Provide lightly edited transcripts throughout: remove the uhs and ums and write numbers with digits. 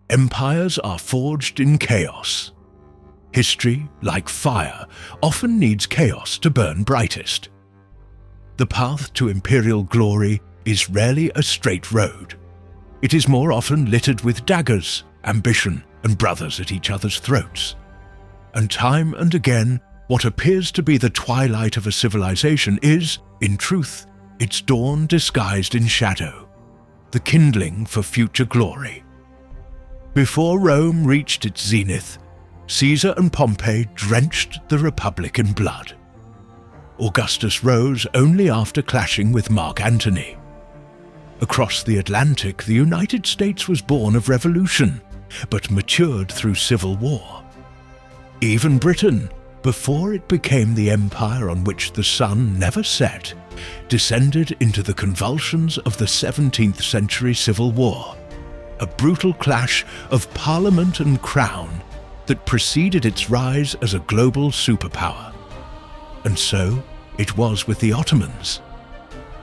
Empires are forged in chaos. History, like fire, often needs chaos to burn brightest. The path to imperial glory is rarely a straight road. It is more often littered with daggers, ambition, and brothers at each other's throats. And time and again, what appears to be the twilight of a civilization is, in truth, its dawn disguised in shadow, the kindling for future glory. Before Rome reached its zenith, Caesar and Pompey drenched the Republic in blood. Augustus rose only after clashing with Mark Antony. Across the Atlantic, the United States was born of revolution, but matured through civil war. Even Britain, before it became the empire on which the sun never set, descended into the convulsions of the 17th century Civil War, a brutal clash of parliament and crown that preceded its rise as a global superpower. And so it was with the Ottomans.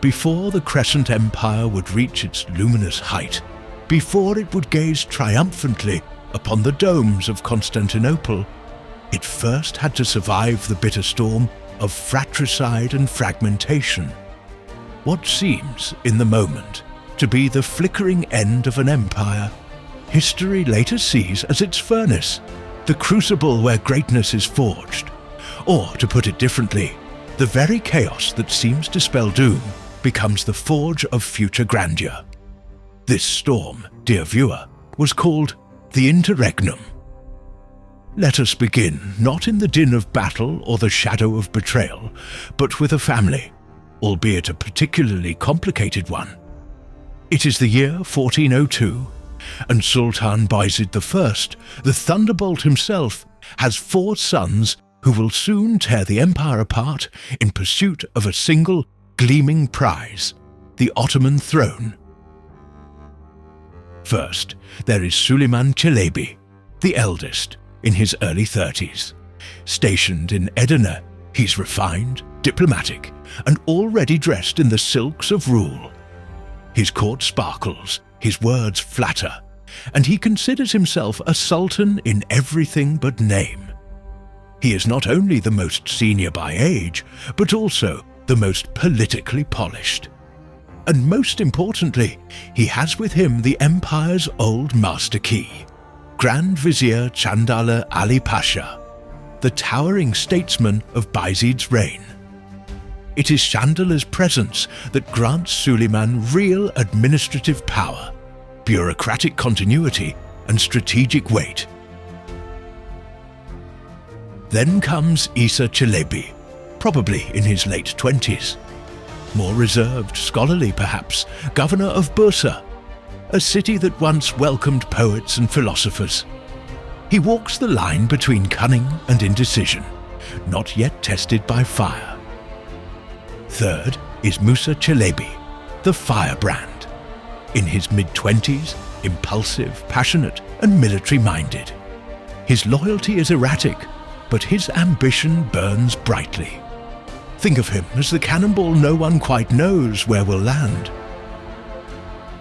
Before the Crescent Empire would reach its luminous height, before it would gaze triumphantly upon the domes of Constantinople, it first had to survive the bitter storm of fratricide and fragmentation. What seems, in the moment, to be the flickering end of an empire, history later sees as its furnace, the crucible where greatness is forged. Or, to put it differently, the very chaos that seems to spell doom becomes the forge of future grandeur. This storm, dear viewer, was called the Interregnum. Let us begin not in the din of battle or the shadow of betrayal, but with a family, albeit a particularly complicated one. It is the year 1402, and Sultan Bayezid I, the Thunderbolt himself, has 4 sons who will soon tear the empire apart in pursuit of a single gleaming prize, the Ottoman throne. First, there is Süleyman Çelebi, the eldest, in his early 30s. Stationed in Edirne, he's refined, diplomatic, and already dressed in the silks of rule. His court sparkles, his words flatter, and he considers himself a sultan in everything but name. He is not only the most senior by age, but also the most politically polished. And most importantly, he has with him the empire's old master key, Grand Vizier Chandala Ali Pasha, the towering statesman of Bayezid's reign. It is Chandala's presence that grants Süleyman real administrative power, bureaucratic continuity, and strategic weight. Then comes Isa Çelebi, probably in his late 20s. More reserved, scholarly perhaps, governor of Bursa, a city that once welcomed poets and philosophers. He walks the line between cunning and indecision, not yet tested by fire. Third is Musa Çelebi, the firebrand. In his mid-20s, impulsive, passionate, and military-minded. His loyalty is erratic, but his ambition burns brightly. Think of him as the cannonball no one quite knows where will land.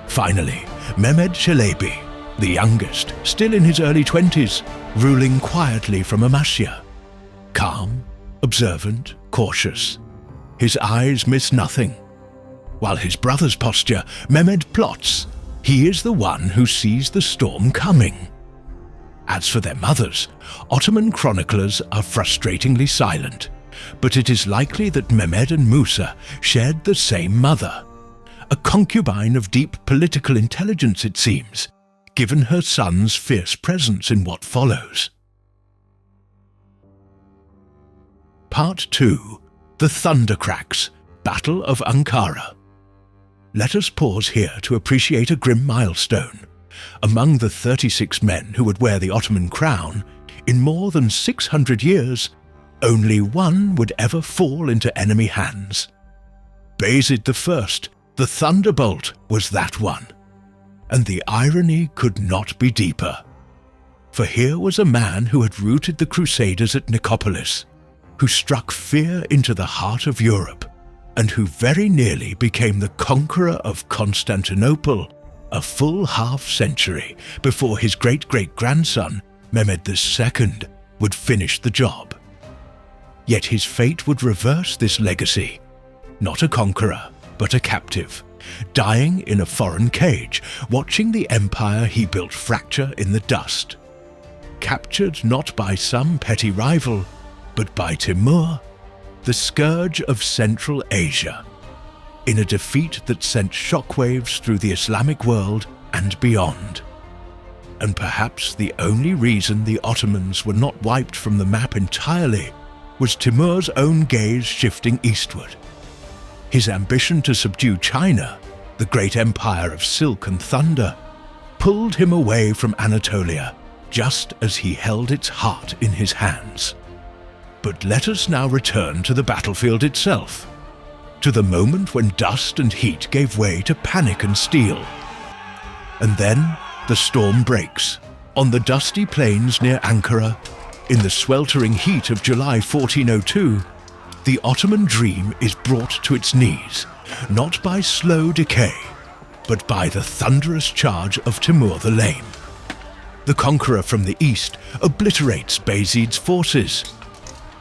Finally, Mehmed Çelebi, the youngest, still in his early 20s, ruling quietly from Amasya. Calm, observant, cautious. His eyes miss nothing. While his brother's posture, Mehmed plots. He is the one who sees the storm coming. As for their mothers, Ottoman chroniclers are frustratingly silent, but it is likely that Mehmed and Musa shared the same mother. A concubine of deep political intelligence, it seems, given her son's fierce presence in what follows. Part 2. The Thundercracks, Battle of Ankara. Let us pause here to appreciate a grim milestone. Among the 36 men who would wear the Ottoman crown, in more than 600 years, only one would ever fall into enemy hands. Bayezid I, the Thunderbolt, was that one. And the irony could not be deeper. For here was a man who had routed the Crusaders at Nicopolis, who struck fear into the heart of Europe, and who very nearly became the conqueror of Constantinople a full half-century before his great-great-grandson, Mehmed II, would finish the job. Yet his fate would reverse this legacy, not a conqueror, but a captive, dying in a foreign cage, watching the empire he built fracture in the dust. Captured not by some petty rival, but by Timur, the scourge of Central Asia, in a defeat that sent shockwaves through the Islamic world and beyond. And perhaps the only reason the Ottomans were not wiped from the map entirely was Timur's own gaze shifting eastward. His ambition to subdue China, the great empire of silk and thunder, pulled him away from Anatolia just as he held its heart in his hands. But let us now return to the battlefield itself, to the moment when dust and heat gave way to panic and steel. And then the storm breaks. On the dusty plains near Ankara, in the sweltering heat of July 1402, the Ottoman dream is brought to its knees, not by slow decay, but by the thunderous charge of Timur the Lame. The conqueror from the east obliterates Bayezid's forces.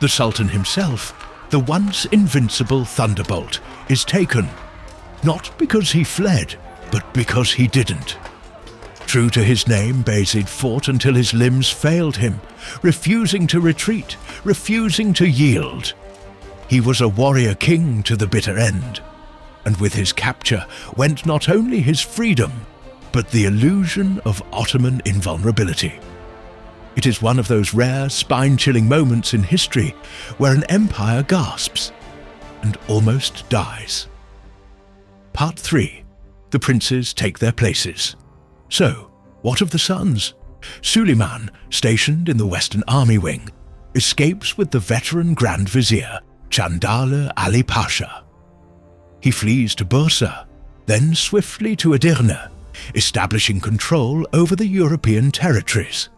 The Sultan himself, the once invincible Thunderbolt, is taken, not because he fled, but because he didn't. True to his name, Bayezid fought until his limbs failed him, refusing to retreat, refusing to yield. He was a warrior king to the bitter end, and with his capture went not only his freedom, but the illusion of Ottoman invulnerability. It is one of those rare, spine-chilling moments in history where an empire gasps and almost dies. Part 3. The princes take their places. So, what of the sons? Süleyman, stationed in the Western Army Wing, escapes with the veteran Grand Vizier, Chandali Ali Pasha. He flees to Bursa, then swiftly to Edirne, establishing control over the European territories.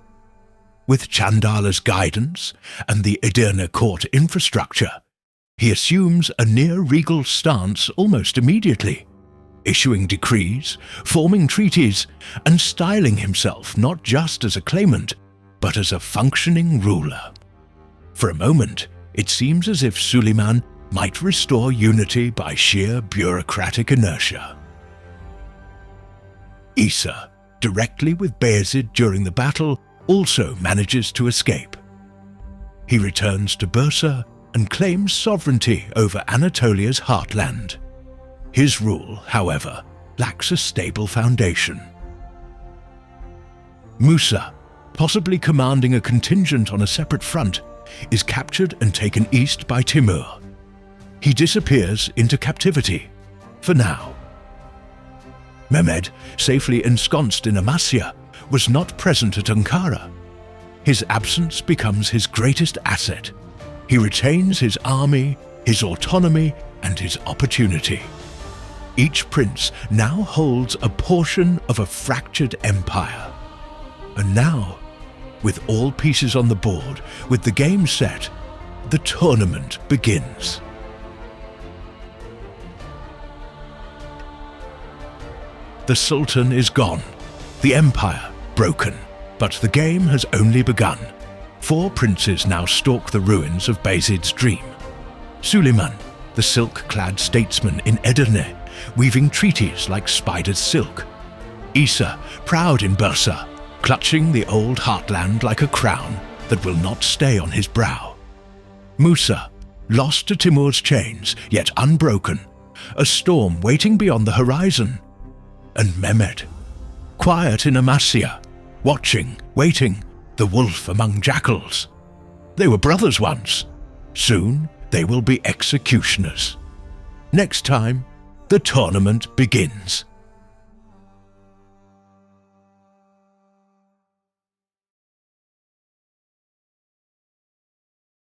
With Chandala's guidance and the Edirne court infrastructure, he assumes a near-regal stance almost immediately, issuing decrees, forming treaties, and styling himself not just as a claimant, but as a functioning ruler. For a moment, it seems as if Süleyman might restore unity by sheer bureaucratic inertia. Isa, directly with Bayezid during the battle, also manages to escape. He returns to Bursa and claims sovereignty over Anatolia's heartland. His rule, however, lacks a stable foundation. Musa, possibly commanding a contingent on a separate front, is captured and taken east by Timur. He disappears into captivity, for now. Mehmed, safely ensconced in Amasya, was not present at Ankara. His absence becomes his greatest asset. He retains his army, his autonomy, and his opportunity. Each prince now holds a portion of a fractured empire. And now, with all pieces on the board, with the game set, the tournament begins. The Sultan is gone, the empire broken, but the game has only begun. 4 princes now stalk the ruins of Bayezid's dream. Süleyman, the silk-clad statesman in Edirne, weaving treaties like spider's silk. Isa, proud in Bursa, clutching the old heartland like a crown that will not stay on his brow. Musa, lost to Timur's chains, yet unbroken, a storm waiting beyond the horizon. And Mehmed, quiet in Amasya, watching, waiting, the wolf among jackals. They were brothers once. Soon they will be executioners. Next time, the tournament begins.